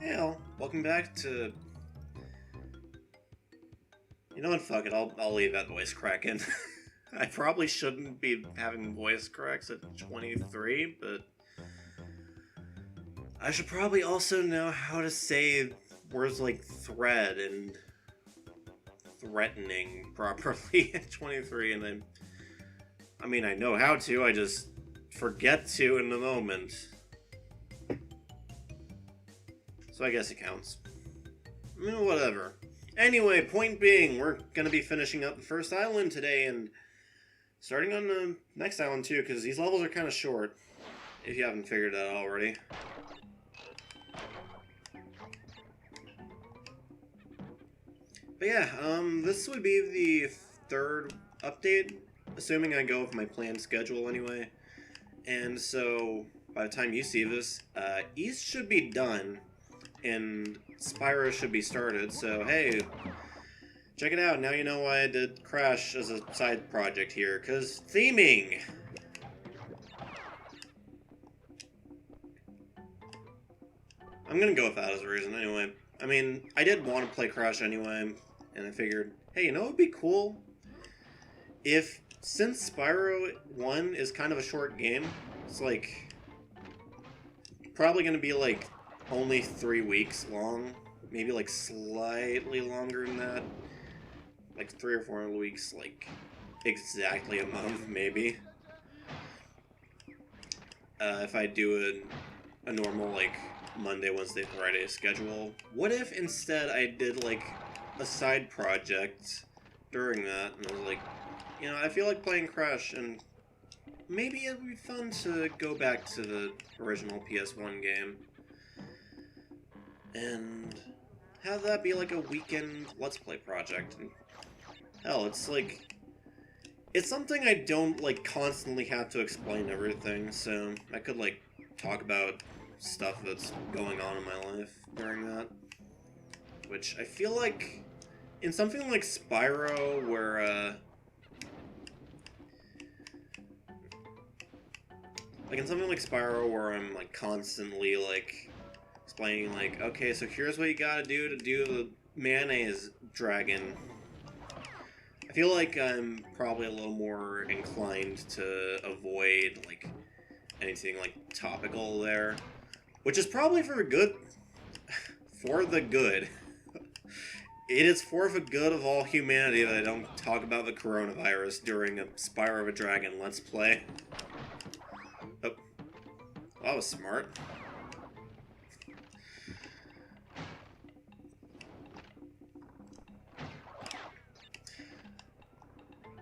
Hey all, welcome back to... You know what, fuck it, I'll leave that voice crack in. I probably shouldn't be having voice cracks at 23, but... I should probably also know how to say words like thread and threatening properly at 23, and I mean, I know how to, I just forget to in the moment. So I guess it counts. I mean, whatever. Anyway, point being, we're gonna be finishing up the first island today and starting on the next island too, because these levels are kind of short, if you haven't figured that out already. But yeah, this would be the third update, assuming I go with my planned schedule anyway. And so, by the time you see this, East should be done, and Spyro should be started, so hey, check it out, now you know why I did Crash as a side project here, because theming! I'm gonna go with that as a reason anyway. I mean, I did want to play Crash anyway, and I figured, hey, you know what would be cool? If, since Spyro 1 is kind of a short game, it's like, probably gonna be like, only 3 weeks long, maybe like slightly longer than that, like 3 or 4 weeks, like exactly a month maybe. If I do a normal like Monday, Wednesday, Friday schedule, what if instead I did like a side project during that, and I was like, you know, I feel like playing Crash, and maybe it would be fun to go back to the original PS1 game. And have that be like a weekend Let's Play project. And hell, it's like... It's something I don't, like, constantly have to explain everything, so I could, like, talk about stuff that's going on in my life during that. Which I feel like, in something like Spyro, where, like, in something like Spyro where I'm, like, constantly, like... explaining, like, okay, so here's what you gotta do to do the mayonnaise dragon. I feel like I'm probably a little more inclined to avoid, like, anything, like, topical there. Which is probably for good. For the good. It is for the good of all humanity that I don't talk about the coronavirus during a Spyro of a Dragon Let's Play. Oh. Well, that was smart.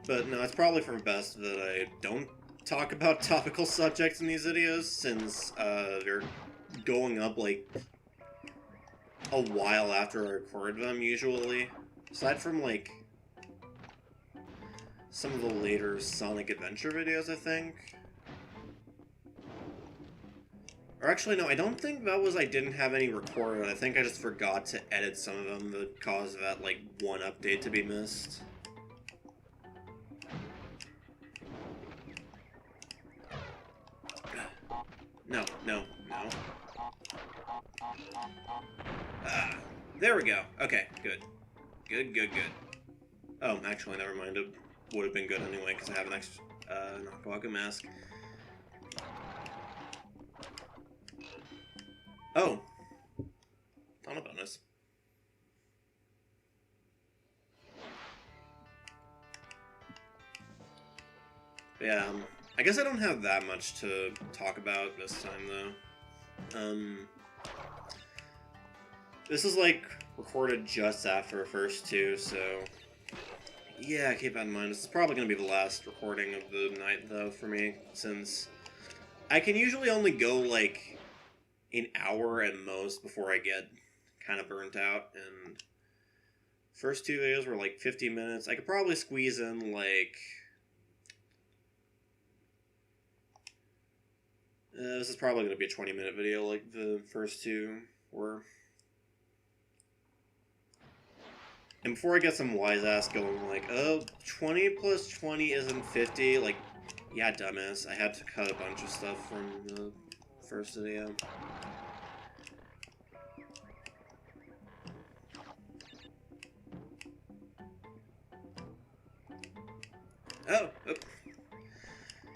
But no, it's probably for the best that I don't talk about topical subjects in these videos, since they're going up like a while after I record them, usually. Aside from like some of the later Sonic Adventure videos, I think. Or actually, no, I don't think that was I didn't have any recorded. I think I just forgot to edit some of them that caused that like one update to be missed. No, no, no. Ah, there we go. Okay, good. Good, good, good. Oh, actually, never mind. It would have been good anyway, because I have an extra Nakawaga mask. Oh. Ton of bonus. But yeah, I guess I don't have that much to talk about this time, though. This is, like, recorded just after the first two, so... Yeah, keep that in mind. This is probably going to be the last recording of the night, though, for me, since I can usually only go, like, an hour at most before I get kind of burnt out, and first two videos were, like, 50 minutes. I could probably squeeze in, like... this is probably going to be a 20-minute video like the first two were. And before I get some wise ass going like, oh, 20 plus 20 isn't 50, like, yeah, dumbass, I had to cut a bunch of stuff from the first video. Oh.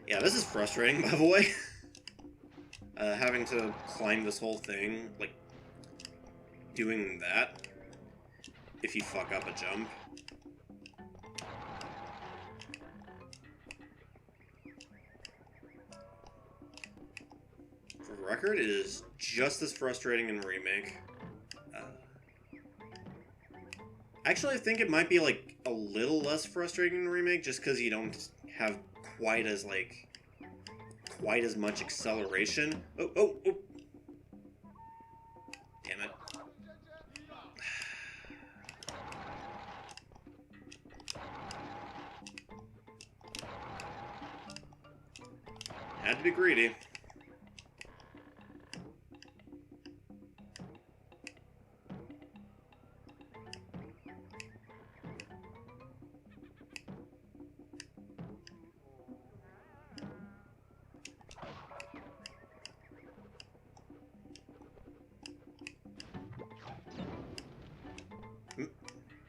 Yeah, this is frustrating, by the way. Having to climb this whole thing, like, doing that, if you fuck up a jump. For the record, it is just as frustrating in Remake. Actually, I think it might be, like, a little less frustrating in Remake, just because you don't have quite as much acceleration. Oh. Damn it. Had to be greedy.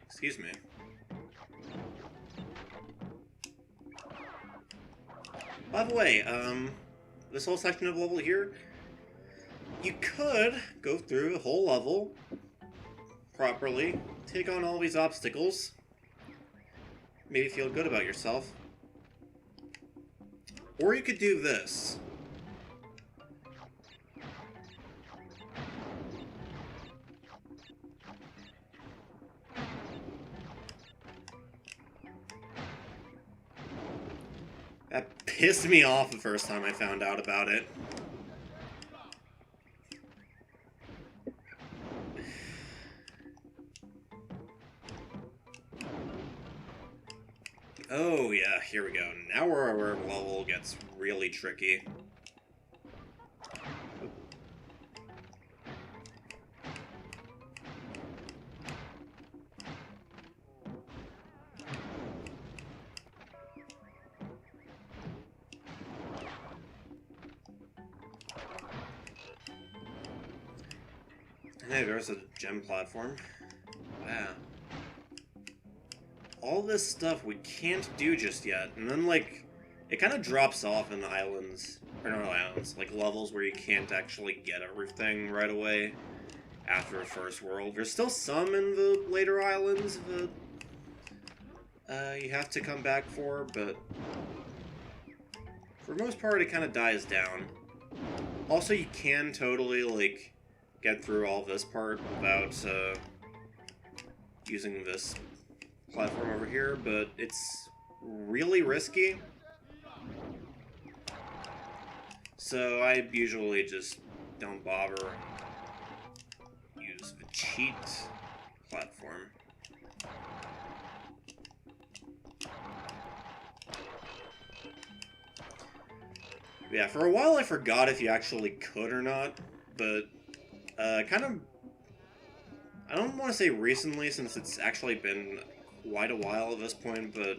Excuse me. By the way, this whole section of level here, you could go through the whole level properly, take on all these obstacles, maybe feel good about yourself. Or you could do this. That pissed me off the first time I found out about it. Oh yeah, here we go. Now our level gets really tricky. Hey, there's a gem platform. Wow. All this stuff we can't do just yet, and then, like, it kind of drops off in islands, or not islands, like levels where you can't actually get everything right away after the first world. There's still some in the later islands that you have to come back for, but for the most part it kind of dies down. Also, you can totally, like, get through all this part without using this platform over here, but it's really risky. So I usually just don't bother. Use the cheat platform. Yeah, for a while I forgot if you actually could or not, but kind of, I don't want to say recently, since it's actually been quite a while at this point, but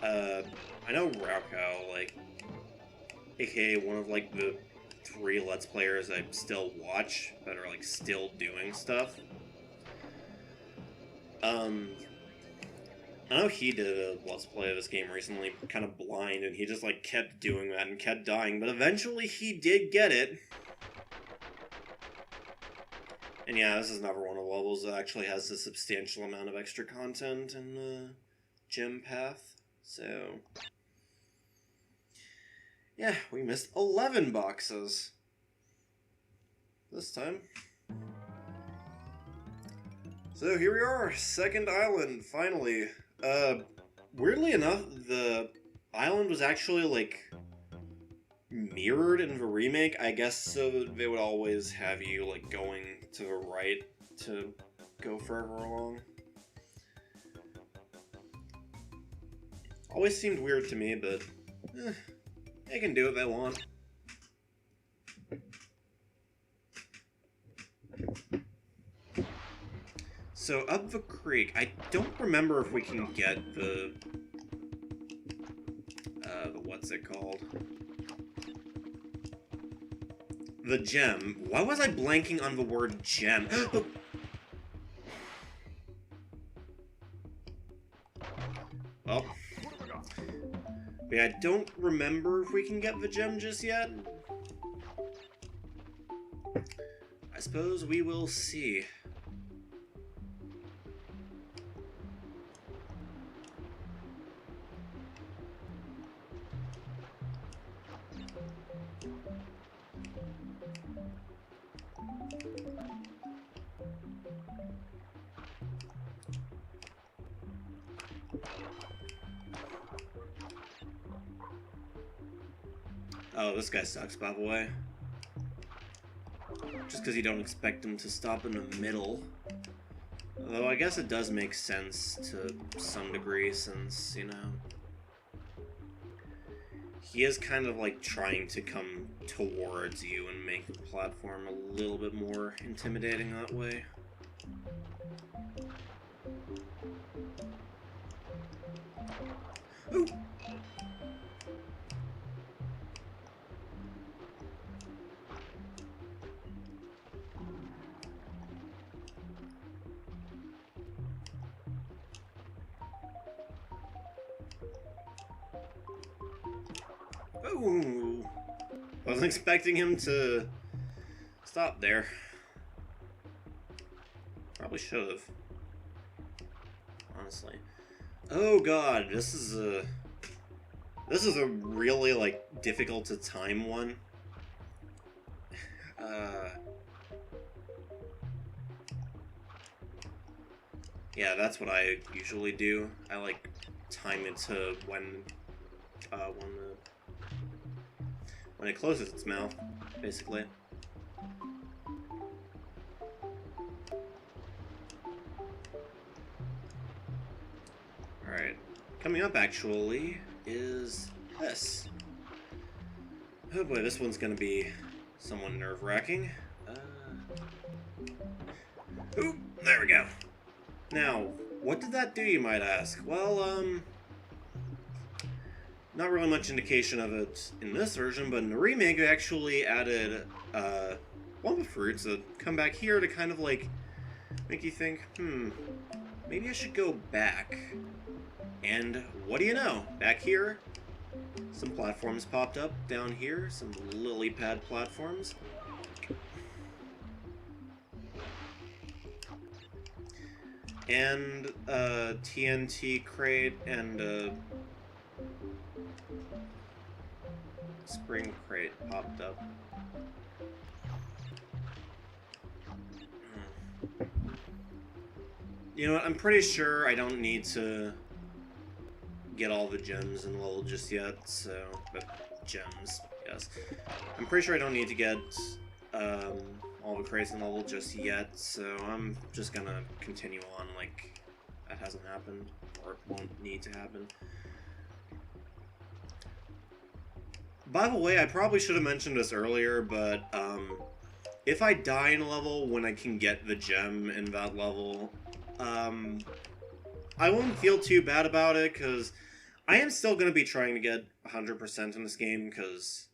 I know Raukau, like, aka one of, like, the 3 Let's Players I still watch that are, like, still doing stuff. I know he did a Let's Play of this game recently, kind of blind, and he just, like, kept doing that and kept dying, but eventually he did get it. And yeah, this is another one of the levels that actually has a substantial amount of extra content in the gem path, so yeah, we missed 11 boxes this time. So here we are, second island, finally. Weirdly enough, the island was actually, like, mirrored in the remake, I guess, so they would always have you, like, going to the right to go further along. Always seemed weird to me, but they can do what they want. So, up the creek, I don't remember if we can get the what's it called? The gem. Why was I blanking on the word gem? Well, But yeah, I don't remember if we can get the gem just yet. I suppose we will see. Oh, this guy sucks, by the way. Just because you don't expect him to stop in the middle. Although I guess it does make sense to some degree, since, you know, he is kind of like trying to come towards you and make the platform a little bit more intimidating that way. Ooh! Ooh! Wasn't expecting him to stop there. Probably should have. Honestly. Oh god, this is a really, like, difficult to time one. Yeah, that's what I usually do. I, like, time it to when it closes its mouth, basically. Alright. Coming up, actually, is this. Oh boy, this one's gonna be somewhat nerve-wracking. Ooh, there we go. Now, what did that do, you might ask? Well, not really much indication of it in this version, but in the remake, they actually added, Wumpa fruits that come back here to kind of, like, make you think, maybe I should go back. And what do you know? Back here, some platforms popped up. Down here, some lily pad platforms. And a TNT crate and a spring crate popped up. You know what, I'm pretty sure I don't need to get all the gems in the level just yet, so... But gems, yes. I'm pretty sure I don't need to get all the crates in the level just yet, so I'm just gonna continue on like that hasn't happened, or it won't need to happen. By the way, I probably should have mentioned this earlier, but if I die in a level when I can get the gem in that level, I won't feel too bad about it, because I am still going to be trying to get 100% in this game, because,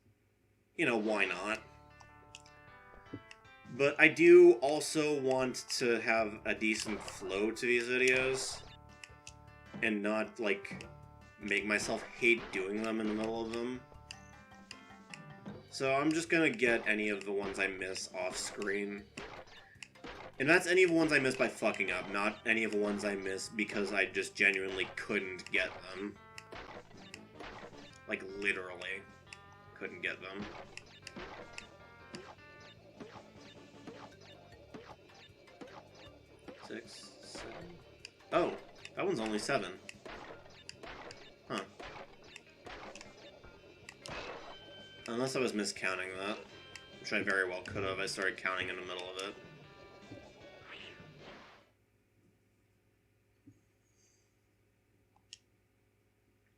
you know, why not? But I do also want to have a decent flow to these videos, and not, like, make myself hate doing them in the middle of them. So I'm just gonna get any of the ones I miss off screen. And that's any of the ones I miss by fucking up, not any of the ones I miss because I just genuinely couldn't get them. Like, literally couldn't get them. Six, 7. Oh, that one's only 7. Huh. Unless I was miscounting that, which I very well could have. I started counting in the middle of it.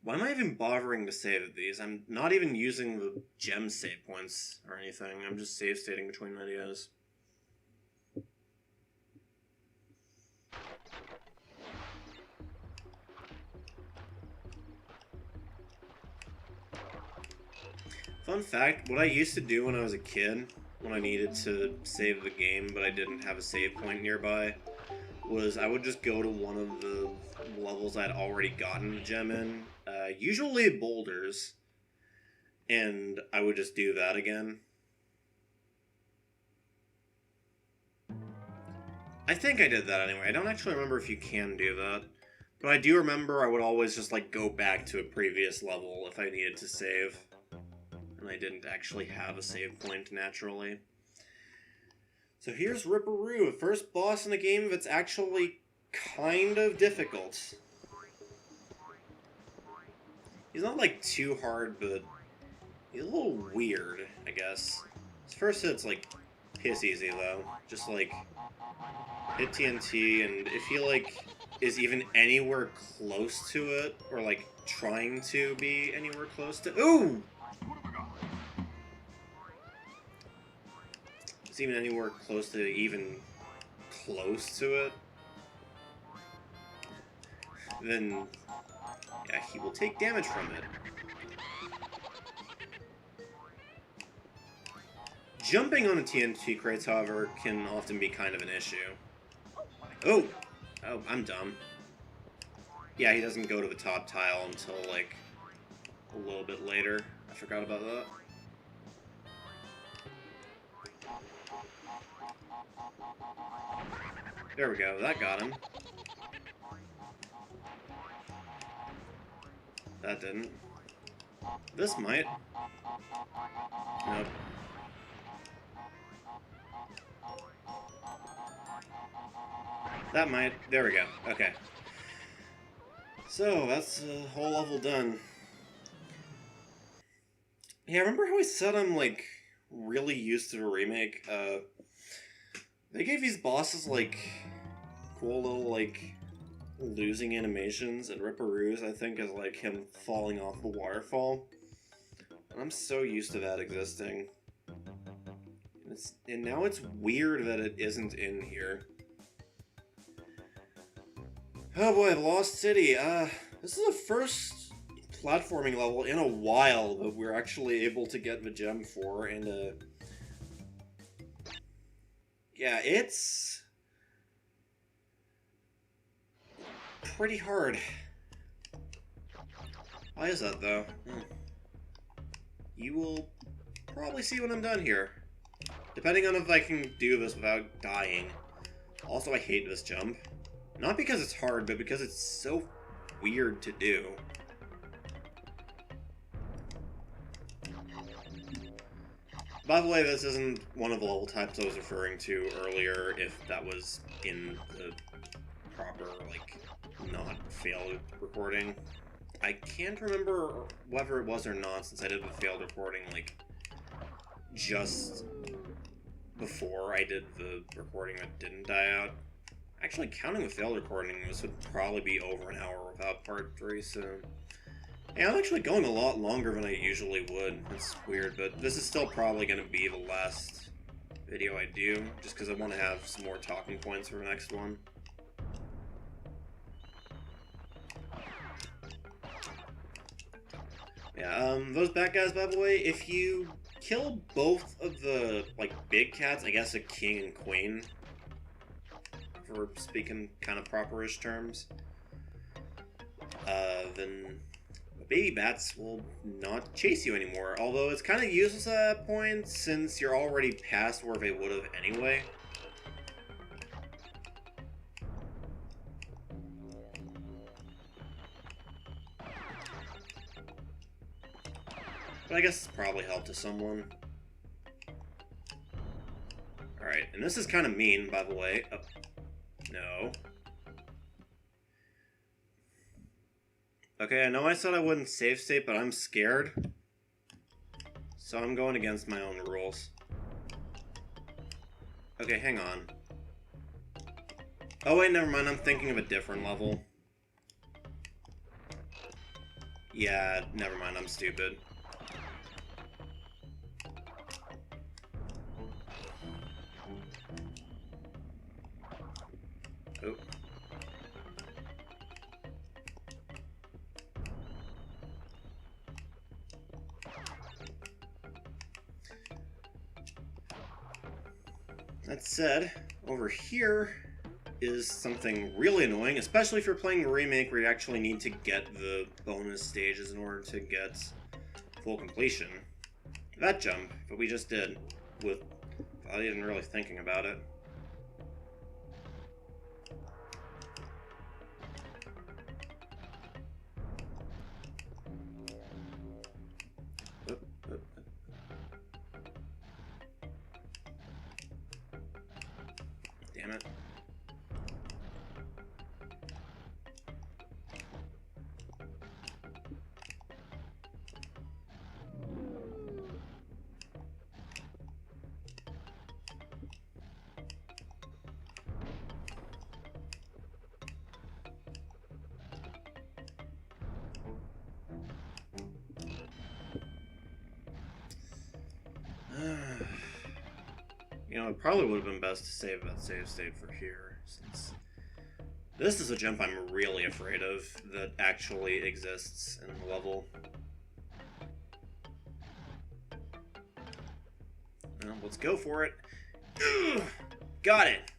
Why am I even bothering to save these? I'm not even using the gem save points or anything. I'm just save stating between videos. Fun fact, what I used to do when I was a kid, when I needed to save the game but I didn't have a save point nearby, was I would just go to one of the levels I'd already gotten the gem in, Usually boulders. And I would just do that again. I think I did that anyway. I don't actually remember if you can do that. But I do remember I would always just, like, go back to a previous level if I needed to save. And I didn't actually have a save point naturally. So here's Ripperoo, the first boss in the game that's actually kind of difficult. He's not, like, too hard, but he's a little weird, I guess. His first hit's, like, piss easy, though. Just, like, hit TNT, and if he, like, is even anywhere close to it, or, like, trying to be anywhere close to... Ooh! Is even anywhere close to it, then, yeah, he will take damage from it. Jumping on the TNT crates, however, can often be kind of an issue. Oh! Oh, I'm dumb. Yeah, he doesn't go to the top tile until, like, a little bit later. I forgot about that. There we go, that got him. That didn't. This might. Nope. That might. There we go. Okay. So, that's the whole level done. Yeah, remember how I said I'm, like, really used to the remake? They gave these bosses, like, cool little, like, losing animations, and Ripperoo's, I think, is, like, him falling off the waterfall. And I'm so used to that existing. And now it's weird that it isn't in here. Oh boy, the Lost City. This is the first platforming level in a while that we're actually able to get the gem for, and yeah, it's pretty hard. Why is that, though? You will probably see when I'm done here. Depending on if I can do this without dying. Also, I hate this jump. Not because it's hard, but because it's so weird to do. By the way, this isn't one of the level types I was referring to earlier, if that was in the proper, like, not failed recording. I can't remember whether it was or not, since I did the failed recording, like, just before I did the recording that didn't die out. Actually, counting the failed recording, this would probably be over an hour without part 3, so... Yeah, I'm actually going a lot longer than I usually would. It's weird, but this is still probably going to be the last video I do, just because I want to have some more talking points for the next one. Yeah, those bad guys, by the way, if you kill both of the, like, big cats, I guess a king and queen, for speaking kind of proper-ish terms, then the baby bats will not chase you anymore. Although it's kind of useless at that point, since you're already past where they would have anyway. But I guess it's probably helped to someone. Alright, and this is kind of mean, by the way. Oh, no. Okay, I know I said I wouldn't save state, but I'm scared. So I'm going against my own rules. Okay, hang on. Oh wait, never mind, I'm thinking of a different level. Yeah, never mind, I'm stupid. Oh. That said, over here, is something really annoying, especially if you're playing a remake where you actually need to get the bonus stages in order to get full completion. That jump that we just did, without even really thinking about it. Damn it. You know, it probably would have been best to save that save state for here, since this is a jump I'm really afraid of that actually exists in the level. Well, let's go for it. Ugh, got it!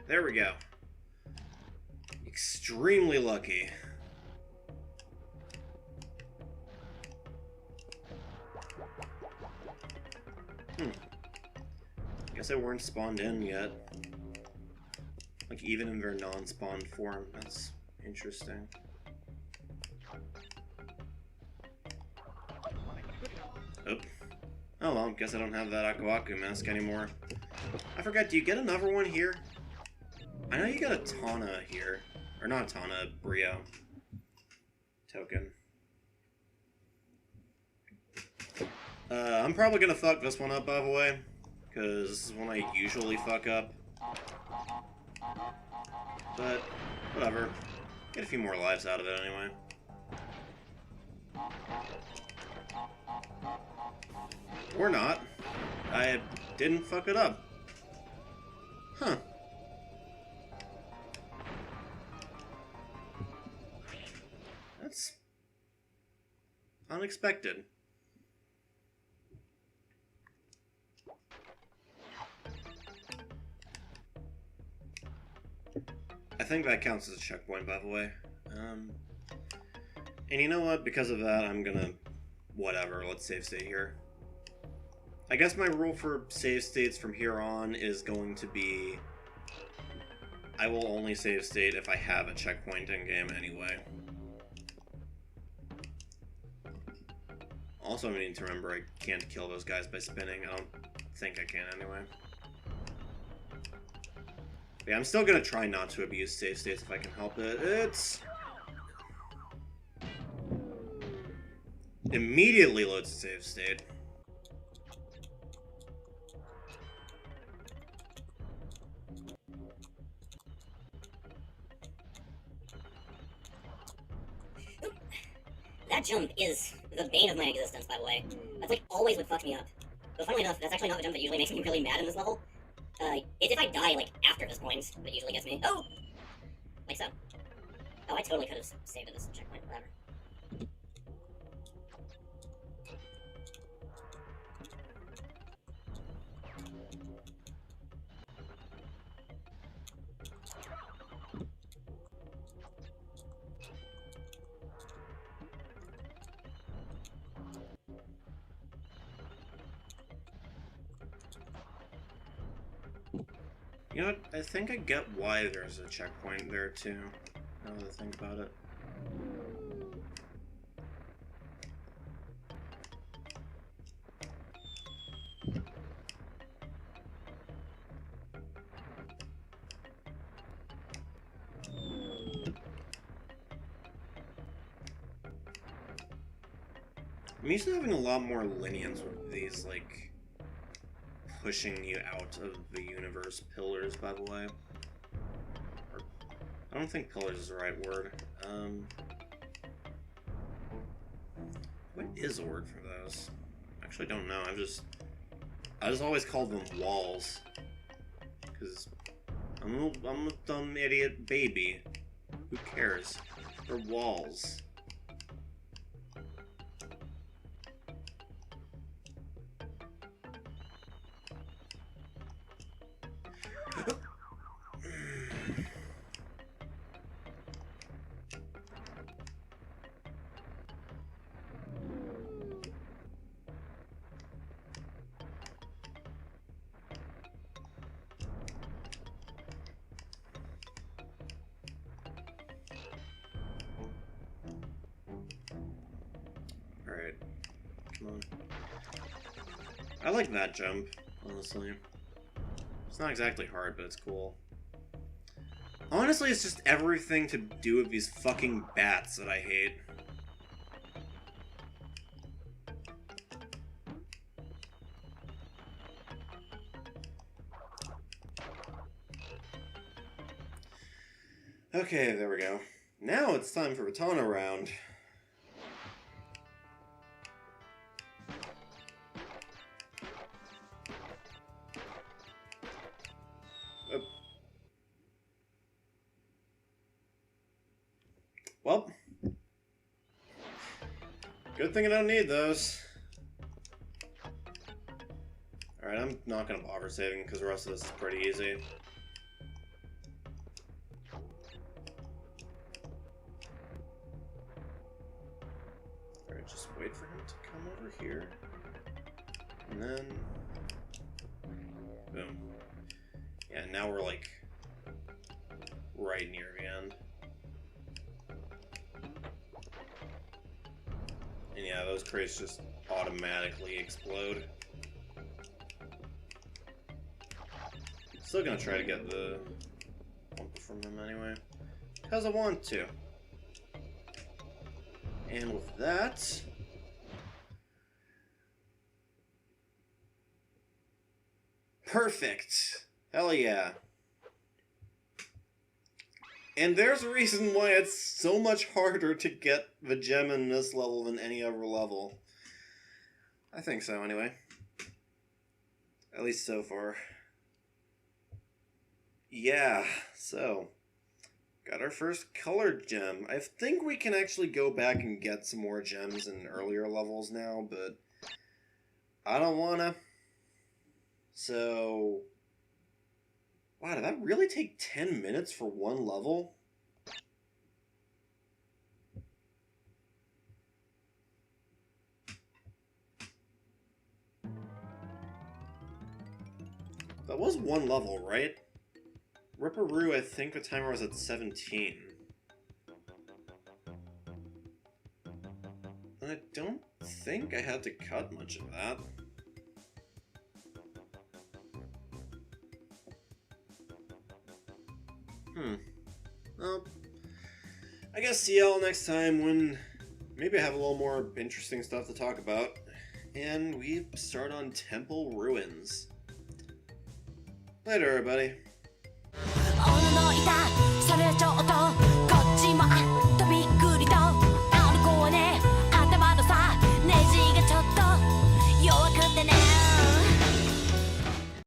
There we go. Extremely lucky. Guess they weren't spawned in yet. Like, even in their non-spawned form. That's interesting. Oh. Oh well, guess I don't have that Aku Aku mask anymore. I forgot, do you get another one here? I know you get a Tana here. Or not a Tana, a Brio token. I'm probably gonna fuck this one up, by the way. Because this is one I usually fuck up. But, whatever. Get a few more lives out of it anyway. Or not. I didn't fuck it up. Huh. That's unexpected. I think that counts as a checkpoint, by the way. And you know what? Because of that, I'm gonna... Whatever, let's save state here. I guess my rule for save states from here on is going to be... I will only save state if I have a checkpoint in-game anyway. Also, I need to remember I can't kill those guys by spinning. I don't think I can anyway. Yeah, I'm still gonna try not to abuse save states if I can help it. It's... immediately loads a save state. That jump is the bane of my existence, by the way. That's like always what fucks me up. But funnily enough, that's actually not the jump that usually makes me really mad in this level. It's if I die, like, after this point that usually gets me. Oh! Like so. Oh, I totally could have saved at this checkpoint, whatever. You know what? I think I get why there's a checkpoint there, too. Now that I think about it. I'm used to having a lot more lenience with these, like, pushing you out of the universe pillars, by the way. Or, I don't think pillars is the right word. What is a word for those? I actually don't know. I just always called them walls. Because I'm a dumb idiot baby. Who cares? They're walls. I like that jump, honestly. It's not exactly hard, but it's cool. Honestly, it's just everything to do with these fucking bats that I hate. Okay, there we go. Now it's time for Batana round. Well, good thing I don't need those. Alright, I'm not gonna bother saving because the rest of this is pretty easy. Alright, just wait for him to come over here. And then... boom. Yeah, now we're like right near the end. And yeah, those crates just automatically explode. Still gonna try to get the bumper from them anyway, because I want to. And with that... perfect! Hell yeah. And there's a reason why it's so much harder to get the gem in this level than any other level. I think so, anyway. At least so far. Yeah, so... got our first colored gem. I think we can actually go back and get some more gems in earlier levels now, but... I don't wanna. So... wow, did that really take 10 minutes for one level? That was one level, right? Ripperoo, I think the timer was at 17. And I don't think I had to cut much of that. Well, I guess see y'all next time when maybe I have a little more interesting stuff to talk about. And we start on Temple Ruins. Later, everybody.